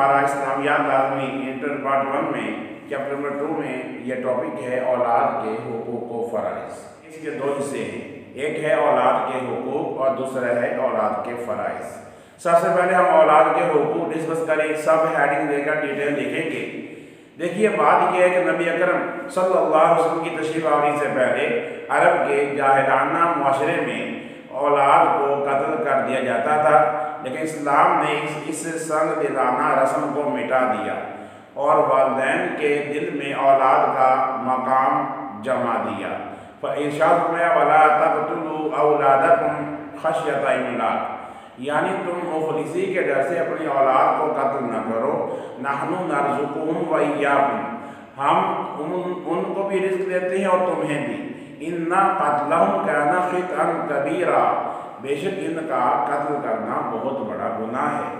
ہمارا اسلامیات لازمی inter part 1 میں چیپٹر نمبر 2 میں یہ ٹاپک ہے اولاد کے حقوق و فرائض۔ اس کے دو حصے ہیں، ایک ہے اولاد کے حقوق اور دوسرا ہے اولاد کے فرائض۔ سب سے پہلے ہم اولاد کے حقوق ڈسکس کریں، سب ہیڈنگ دے کر ڈیٹیل لکھیں گے۔ دیکھیے بات یہ ہے کہ نبی اکرم صلی اللہ علیہ وسلم کی تشریف آوری سے پہلے عرب کے جاہلانہ معاشرے میں اولاد کو قتل کر دیا جاتا تھا، لیکن اسلام نے اس سنگ دلانہ رسم کو مٹا دیا اور والدین کے دل میں اولاد کا مقام جما دیا۔ فَإِرْشَادُ مَا وَلَا تَقْتُلُوا أَوْلَادَكُمْ خَشْيَةَ إِمْلَاقٍ، یعنی تم مفلسی کے ڈر سے اپنی اولاد کو قتل نہ کرو۔ نَحْنُ نَرْزُقُهُمْ وَإِيَّاكُمْ، ہم ان کو بھی رزق دیتے ہیں اور تمہیں بھی۔ إِنَّ قَتْلَهُمْ كَانَ خِطْئًا كَبِيرًا، بے شک ان کا قتل کرنا بہت بڑا گناہ ہے۔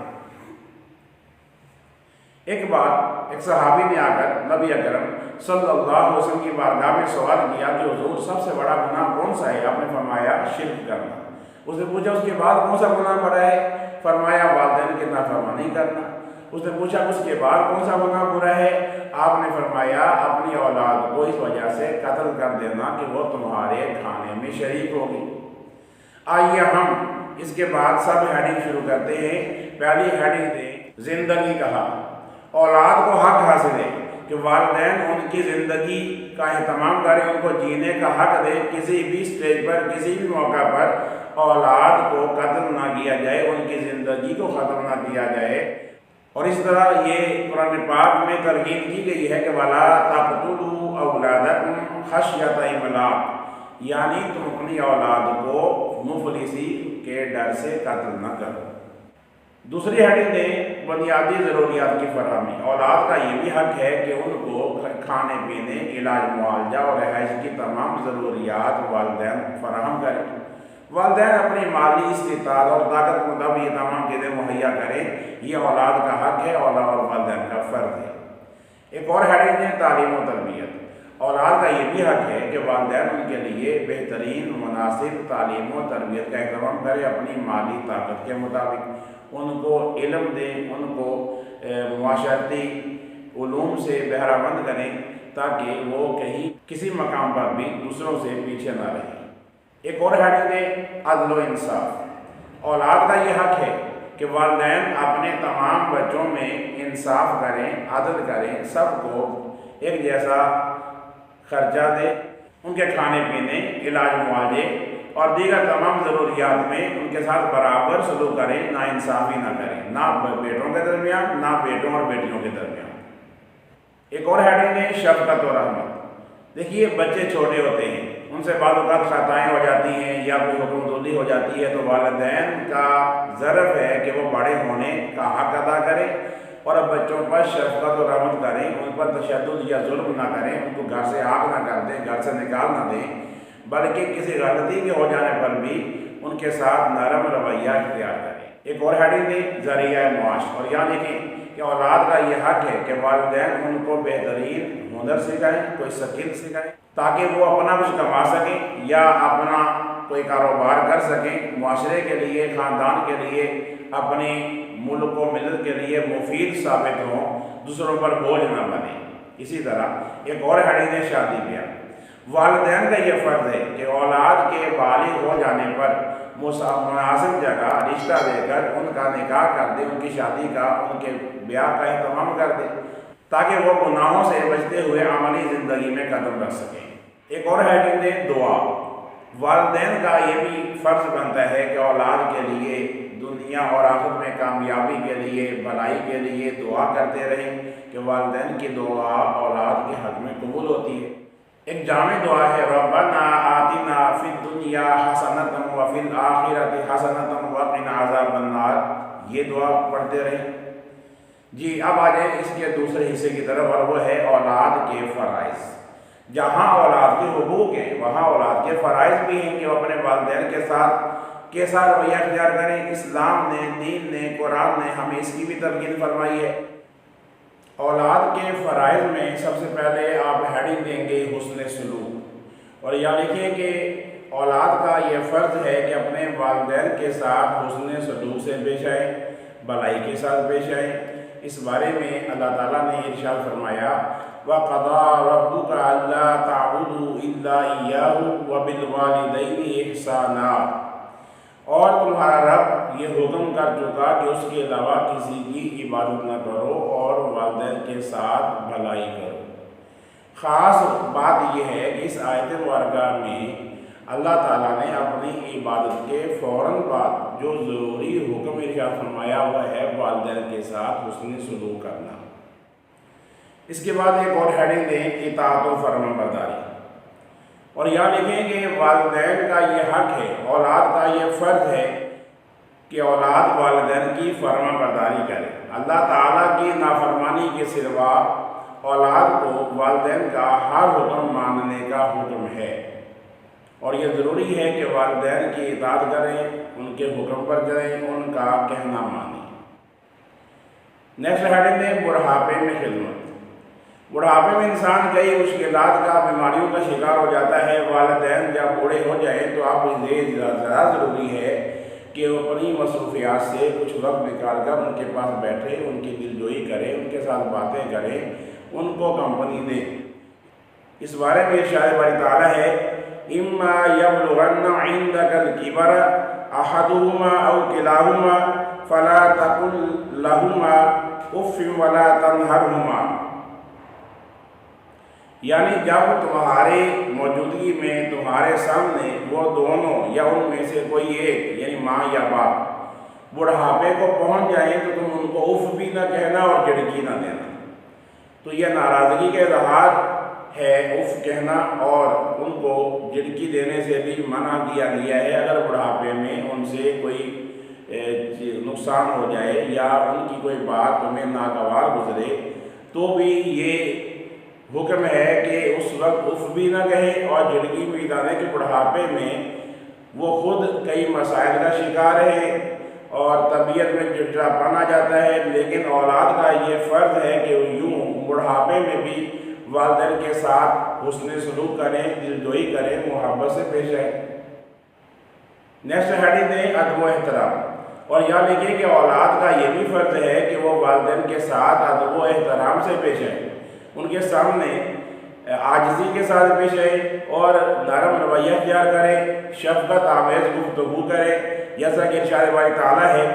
ایک بار ایک صحابی نے آ کر نبی اکرم صلی اللہ علیہ وسلم کی بارگاہ میں سوال کیا کہ حضور سب سے بڑا گناہ کون سا ہے؟ آپ نے فرمایا شرک کرنا۔ اس نے پوچھا اس کے بعد کون سا گناہ بڑا ہے؟ فرمایا والدین کی نافرمانی کرنا۔ اس نے پوچھا اس کے بعد کون سا گناہ برا ہے؟ آپ نے فرمایا اپنی اولاد کو اس وجہ سے قتل کر دینا کہ وہ تمہارے کھانے میں شریک ہوگی۔ آئیے ہم اس کے بعد سب ہیڈنگ شروع کرتے ہیں۔ پہلی ہیڈنگ دیں زندگی کا حق۔ اولاد کو حق حاصل ہے کہ والدین ان کی زندگی کا اہتمام کریں، ان کو جینے کا حق دیں۔ کسی بھی سٹیج پر کسی بھی موقع پر اولاد کو قتل نہ کیا جائے، ان کی زندگی کو ختم نہ کیا جائے۔ اور اس طرح یہ قرآن پاک میں ترغیب کی گئی ہے کہ وَلَا تَقْتُلُوا أَوْلَادَكُمْ خَشْيَةَ إِمْلَاقٍ، یعنی تم اپنی اولاد کو مفلسی کے ڈر سے قتل نہ کرو۔ دوسری ہیڈنگ دیں بنیادی ضروریات کی فراہمی۔ اولاد کا یہ بھی حق ہے کہ ان کو کھانے پینے، علاج معالجہ اور رہائش کی تمام ضروریات والدین فراہم کریں۔ والدین اپنی مالی استطاعت اور طاقت کے مطابق یہ تمام چیزیں مہیا کریں، یہ اولاد کا حق ہے، اولاد اور والدین کا فرض ہے۔ ایک اور ہیڈنگ ہے تعلیم و تربیت۔ اولاد کا یہ بھی حق ہے کہ والدین ان کے لیے بہترین مناسب تعلیم و تربیت کا اہتمام کریں اپنی مالی طاقت کے مطابق۔ ان کو علم دیں، ان کو معاشرتی علوم سے بہرہ مند کریں تاکہ وہ کہیں کسی مقام پر بھی دوسروں سے پیچھے نہ رہیں۔ ایک اور ہیڈنگ دیں عدل و انصاف۔ اولاد کا یہ حق ہے کہ والدین اپنے تمام بچوں میں انصاف کریں، عدل کریں، سب کو ایک جیسا خرچہ دیں، ان کے کھانے پینے، علاج معالجے اور دیگر تمام ضروریات میں ان کے ساتھ برابر سلوک کریں، ناانصافی نہ کریں، نہ بیٹوں کے درمیان نہ بیٹوں اور بیٹیوں کے درمیان۔ ایک اور ہیڈنگ ہے شفقت و رحمت۔ دیکھیے بچے چھوٹے ہوتے ہیں، ان سے بعض اوقات خطائیں ہو جاتی ہیں یا کوئی حکم تولی ہو جاتی ہے، تو والدین کا ظرف ہے کہ وہ بڑے ہونے کا حق ادا کریں اور اب بچوں پر شفقت و رحمت کریں، ان پر تشدد یا ظلم نہ کریں، ان کو گھر سے آگ نہ کر دیں، گھر سے نکال نہ دیں، بلکہ کسی غلطی کے ہو جانے پر بھی ان کے ساتھ نرم رویہ اختیار کریں۔ ایک اور ہیڈنگ دیں ذریعہ معاش۔ اور یہاں دیکھیں کہ اولاد کا یہ حق ہے کہ والدین ان کو بہترین ہنر سکھائیں، کوئی سکل سکھائیں تاکہ وہ اپنا کچھ کما سکیں یا اپنا کوئی کاروبار کر سکیں، معاشرے کے لیے، خاندان کے لیے، اپنے ملک و ملت کے لیے مفید ثابت ہوں، دوسروں پر بوجھ نہ بنیں۔ اسی طرح ایک اور ہیڈنگ ہے شادی بیاہ۔ والدین کا یہ فرض ہے کہ اولاد کے بالغ ہو جانے پر مناسب جگہ رشتہ دے کر ان کا نکاح کر دیں، ان کی شادی کا، ان کے بیاہ کا اہتمام کر دیں تاکہ وہ گناہوں سے بچتے ہوئے عملی زندگی میں قدم رکھ سکیں۔ ایک اور ہیڈنگ ہے دعا۔ والدین کا یہ بھی فرض بنتا ہے کہ اولاد کے لیے دنیا اور آخرت میں کامیابی کے لیے، بھلائی کے لیے دعا کرتے رہیں کہ والدین کی دعا اولاد کے حق میں قبول ہوتی ہے۔ ایک جامع دعا ہے ربنا آتنا فی الدنیا حسنۃ وفی الآخرۃ حسنۃ وقنا عذاب النار، یہ دعا پڑھتے رہیں۔ جی اب آ جائیں اس کے دوسرے حصے کی طرف، اور وہ ہے اولاد کے فرائض۔ جہاں اولاد کے حقوق ہیں وہاں اولاد کے فرائض بھی ہیں کہ وہ اپنے والدین کے ساتھ کیسا رویہ اختیار کریں۔ اسلام نے، دین نے، قرآن نے ہمیں اس کی بھی تلقین فرمائی ہے۔ اولاد کے فرائض میں سب سے پہلے آپ ہیڈنگ دیں گے حسن سلوک، اور یہ لکھیں کہ اولاد کا یہ فرض ہے کہ اپنے والدین کے ساتھ حسن سلوک سے پیش آئیں، بھلائی کے ساتھ پیش آئیں، اس بارے میں اللہ تعالیٰ نے ارشاد فرمایا وَقَضَىٰ رَبُّكَ أَلَّا تَعْبُدُوا إِلَّا إِيَّاهُ وَبِالْوَالِدَيْنِ إِحْسَانًا، اور تمہارا رب یہ حکم کر چکا کہ اس کے علاوہ کسی کی عبادت نہ کرو اور والدین کے ساتھ بھلائی کرو۔ خاص بات یہ ہے کہ اس آیت مبارکہ میں اللہ تعالیٰ نے اپنی عبادت کے فوراً بعد جو ضروری حکم ارشاد فرمایا وہ ہے والدین کے ساتھ حسن سلوک کرنا۔ اس کے بعد ایک اور ہیڈنگ دیں اطاعت و فرمان برداری، اور یہاں لکھیں کہ والدین کا یہ حق ہے، اولاد کا یہ فرض ہے کہ اولاد والدین کی فرمان برداری کرے۔ اللہ تعالیٰ کی نافرمانی کے سوا اولاد کو والدین کا ہر حکم ماننے کا حکم ہے، اور یہ ضروری ہے کہ والدین کی اطاعت کریں، ان کے حکم پر چلیں، ان کا کہنا مانیں۔ نیکسٹ ہیڈنگ ہے بڑھاپے میں خدمت۔ بڑھاپے میں انسان کئی مشکلات کا، بیماریوں کا شکار ہو جاتا ہے۔ والدین جب بوڑھے ہو جائیں تو آپ ذرا ضروری ہے کہ وہ اپنی مصروفیات سے کچھ وقت نکال کر ان کے پاس بیٹھے، ان کی دلجوئی کریں، ان کے ساتھ باتیں کریں، ان کو کمپنی دیں۔ اس بارے میں ارشاد باری تعالیٰ ہے اما یبلغن عندک الکبر احدہما او کلاہما فلا تقل لہما اف ولا تنہرہما، یعنی جب تمہاری موجودگی میں تمہارے سامنے وہ دونوں یا ان میں سے کوئی ایک یعنی ماں یا باپ بڑھاپے کو پہنچ جائیں تو تم ان کو اف بھی نہ کہنا اور جھڑکی نہ دینا۔ تو یہ ناراضگی کا اظہار ہے اف کہنا، اور ان کو جھڑکی دینے سے بھی منع کیا گیا ہے اگر بڑھاپے میں ان سے کوئی نقصان ہو جائے یا ان کی کوئی بات تمہیں ناگوار گزرے تو بھی یہ حکم ہے کہ اس وقت اف بھی نہ کہیں اور جھڑکی بھی نہ دیں کہ بڑھاپے میں وہ خود کئی مسائل کا شکار ہے اور طبیعت میں چڑچڑاپن آ جاتا ہے، لیکن اولاد کا یہ فرض ہے کہ یوں بڑھاپے میں بھی والدین کے ساتھ حسن سلوک کریں، دلجوئی کریں، محبت سے پیش آئیں۔ نیکسٹ ہیڈنگ ہے ادب و احترام، اور یہاں لکھیں کہ اولاد کا یہ بھی فرض ہے کہ وہ والدین کے ساتھ ادب و احترام سے پیش آئیں، ان کے سامنے عاجزی کے ساتھ پیش آئیں اور نرم رویہ اختیار کریں، شفقت آمیز گفتگو کریں، جیسا کہ ارشاد باری تعالیٰ ہے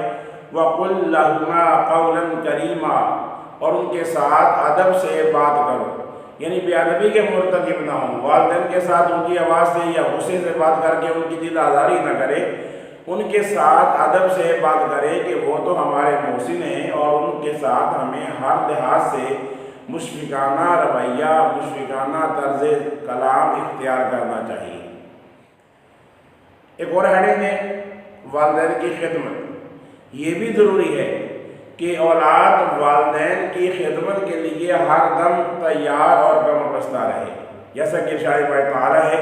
وَقُلْ لَهُمَا قَوْلًا كَرِيمًا، اور ان کے ساتھ ادب سے بات کرو، یعنی بے ادبی کے مرتکب نہ ہوں، والدین کے ساتھ ان کی آواز سے یا غصے سے بات کر کے ان کی دل آزاری نہ کرے، ان کے ساتھ ادب سے بات کرے کہ وہ تو ہمارے محسن ہیں اور ان کے ساتھ ہمیں ہر لحاظ سے مشفقانہ رویہ، مشفقانہ طرز کلام اختیار کرنا چاہیے۔ ایک اور ہیڈنگ ہے والدین کی خدمت۔ یہ بھی ضروری ہے کہ اولاد والدین کی خدمت کے لیے ہر دم تیار اور کمربستہ رہے، جیسا کہ ارشاد باری تعالیٰ ہے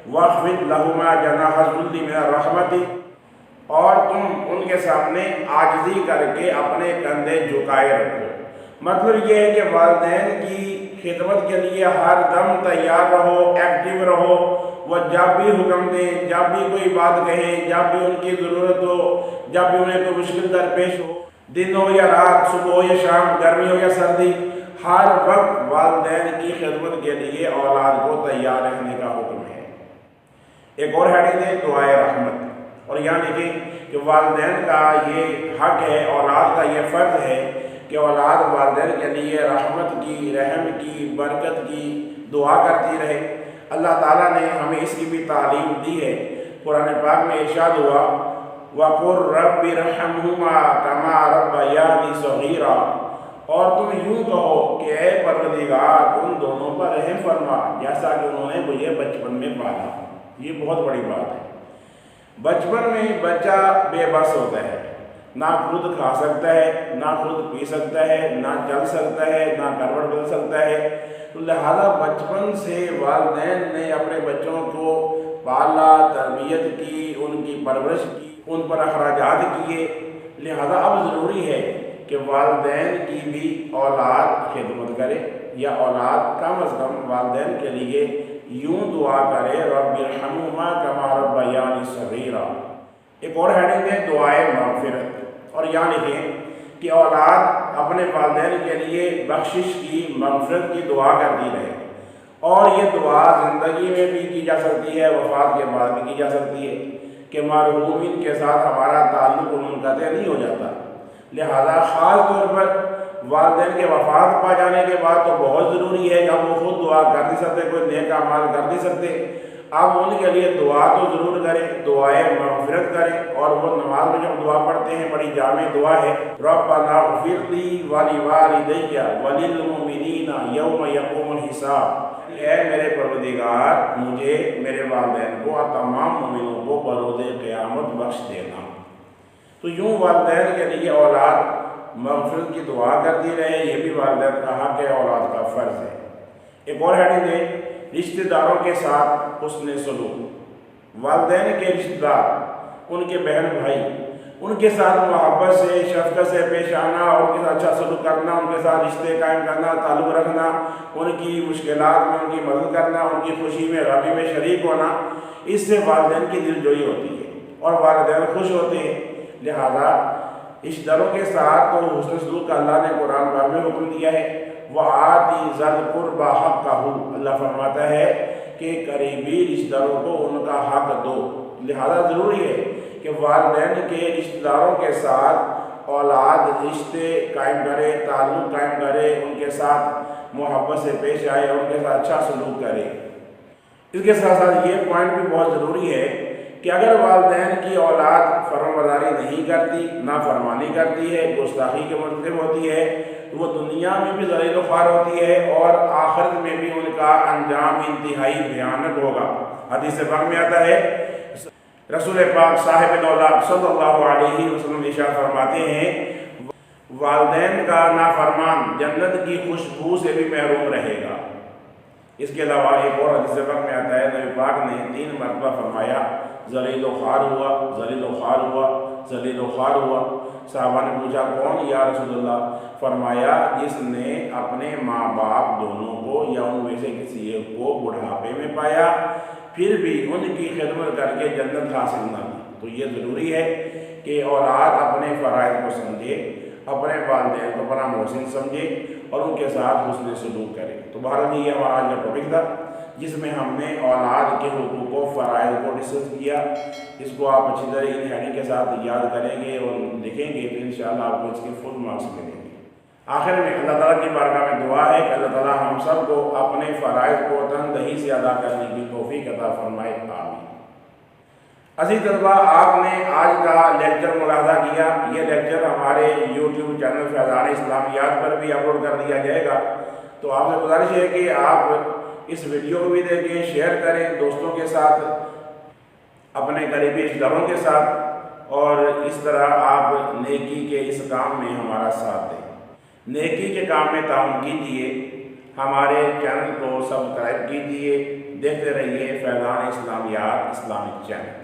وَاخْفِضْ لَهُمَا جَنَاحَ الذُّلِّ مِنَ الرَّحْمَةِ، اور تم ان کے سامنے عاجزی کر کے اپنے کندھے جھکائے رکھو۔ مطلب یہ ہے کہ والدین کی خدمت کے لیے ہر دم تیار رہو، ایکٹیو رہو، وہ جب بھی حکم دیں، جب بھی کوئی بات کہیں، جب بھی ان کی ضرورت ہو، جب بھی انہیں کوئی مشکل درپیش ہو، دن ہو یا رات، صبح ہو یا شام، گرمی ہو یا سردی، ہر وقت والدین کی خدمت کے لیے اولاد کو تیار رہنے کا حکم ہے۔ ایک اور ہیڈنگ ہے دعائے رحمت، اور یہاں لکھیں کہ والدین کا یہ حق ہے، اولاد کا یہ فرض ہے کہ اولاد والدین کے لیے رحمت کی، رحم کی، برکت کی دعا کرتی رہے۔ اللہ تعالیٰ نے ہمیں اس کی بھی تعلیم دی ہے، قرآن پاک میں ارشاد ہوا وَقُلْ رَبِّ ارْحَمْهُمَا كَمَا رَبَّيَانِي صَغِيرًا، اور تم یوں کہو کہ اے پروردگار ان دونوں پر رحم فرما جیسا کہ انہوں نے مجھے بچپن میں پالا۔ یہ بہت بڑی بات ہے۔ بچپن میں بچہ بے بس ہوتا ہے، نہ خود کھا سکتا ہے، نہ خود پی سکتا ہے، نہ چل سکتا ہے، نہ کروٹ بدل سکتا ہے، تو لہذا بچپن سے والدین نے اپنے بچوں کو پالا، تربیت کی، ان کی پرورش کی، ان پر اخراجات کیے، لہذا اب ضروری ہے کہ والدین کی بھی اولاد خدمت کرے، یا اولاد کم از کم والدین کے لیے یوں دعا کرے رب ارحمہما کما ربیانی صغیرا۔ ایک اور ہیڈنگ ہے دعائے مغفرت، اور یہاں لکھیں کہ اولاد اپنے والدین کے لیے بخشش کی، مغفرت کی دعا کرتی رہے، اور یہ دعا زندگی میں بھی کی جا سکتی ہے، وفات کے بعد بھی کی جا سکتی ہے، کہ مرحومین کے ساتھ ہمارا تعلق منقطع نہیں ہو جاتا۔ لہذا خاص طور پر والدین کے وفات پا جانے کے بعد تو بہت ضروری ہے کہ اب وہ خود دعا کر نہیں سکتے، کوئی نیک اعمال کر نہیں سکتے، اب ان کے لیے دعا تو ضرور کریں، دعائے مغفرت کریں، اور وہ نماز میں جب دعا پڑھتے ہیں بڑی جامع دعا ہے، ربنا اغفر لی ولوالدی وللمؤمنین یوم یقوم الحساب، اے میرے پروردگار مجھے، میرے والدین کو اور تمام مومنوں کو بروز قیامت بخش دینا۔ تو یوں والدین کے لیے اولاد مغفرت کی دعا کرتی رہے، یہ بھی والدین کا حق ہے، اولاد کا فرض ہے۔ ایک اور حدیث ہے، رشتہ داروں کے ساتھ حسن سلوک، والدین کے رشتہ دار، ان کے بہن بھائی، ان کے ساتھ محبت سے، شفقت سے پیش آنا، اور ان کے ساتھ اچھا سلوک کرنا، ان کے ساتھ رشتے قائم کرنا، تعلق رکھنا، ان کی مشکلات میں ان کی مدد کرنا، ان کی خوشی میں غمی میں شریک ہونا، اس سے والدین کی دل جوئی ہوتی ہے اور والدین خوش ہوتے ہیں۔ لہذا رشتہ داروں کے ساتھ تو حسن سلوک کا اللہ نے قرآن پاک میں حکم دیا ہے، وَآتِ ذَا الْقُرْبَىٰ حَقَّهُ، اللہ فرماتا ہے کہ قریبی رشتہ داروں کو ان کا حق دو۔ لہذا ضروری ہے کہ والدین کے رشتہ داروں کے ساتھ اولاد رشتے قائم کرے، تعلق قائم کرے، ان کے ساتھ محبت سے پیش آئے اور ان کے ساتھ اچھا سلوک کرے۔ اس کے ساتھ ساتھ یہ پوائنٹ بھی بہت ضروری ہے کہ اگر والدین کی اولاد فرمانبرداری نہیں کرتی، نافرمانی کرتی ہے، گستاخی کے مرتکب ہوتی ہے، تو وہ دنیا میں بھی ذلیل و خوار ہوتی ہے اور آخرت میں بھی ان کا انجام انتہائی بھیانک ہوگا۔ حدیث پاک میں آتا ہے، رسول پاک صاحب دولت صلی اللہ علیہ وسلم ارشاد فرماتے ہیں، والدین کا نافرمان جنت کی خوشبو سے بھی محروم رہے گا۔ اس کے علاوہ ایک اور حدیث پاک میں آتا ہے، نبی پاک نے 3 مرتبہ فرمایا، ذلیل و خوار ہوا، ذلیل و خوار ہوا، ذلیل و خوار ہوا۔ صحابہ نے پوچھا کون یا رسول اللہ؟ فرمایا جس نے اپنے ماں باپ دونوں کو یا ان میں سے کسی ایک کو بڑھاپے میں پایا پھر بھی ان کی خدمت کر کے جنت حاصل نہ کی۔ تو یہ ضروری ہے کہ اولاد اپنے فرائض کو سمجھے، اپنے والدین کو اپنا محسن سمجھے اور ان کے ساتھ حسن سلوک کرے۔ تو بہرحال یہ ہمارا آج کا ٹاپک تھا جس میں ہم نے اولاد کے حقوق و فرائض کو ڈسکس کیا۔ اس کو آپ اچھی طرح ان ہیڈنگ کے ساتھ یاد کریں گے اور لکھیں گے تو انشاءاللہ آپ کو اس کے فل مارکس ملیں گے۔ آخر میں اللہ تعالیٰ کی بارگاہ میں دعا ہے کہ اللہ تعالیٰ ہم سب کو اپنے فرائض کو تندہی سے ادا کرنے کی توفیق عطا فرمائے، آمین۔ عزیز طلبہ، آپ نے آج کا لیکچر ملاحظہ کیا، یہ لیکچر ہمارے یوٹیوب چینل فیضان اسلامیات پر بھی اپلوڈ کر دیا جائے گا۔ تو آپ سے گزارش ہے کہ آپ اس ویڈیو کو بھی دیکھیں، شیئر کریں دوستوں کے ساتھ، اپنے قریبی رشتہ داروں کے ساتھ، اور اس طرح آپ نیکی کے اس کام میں ہمارا ساتھ دیں۔ نیکی کے کام میں تعاون کیجیے، ہمارے چینل کو سبسکرائب کیجیے، دیکھتے رہیے فیضان اسلامیات اسلامک چینل۔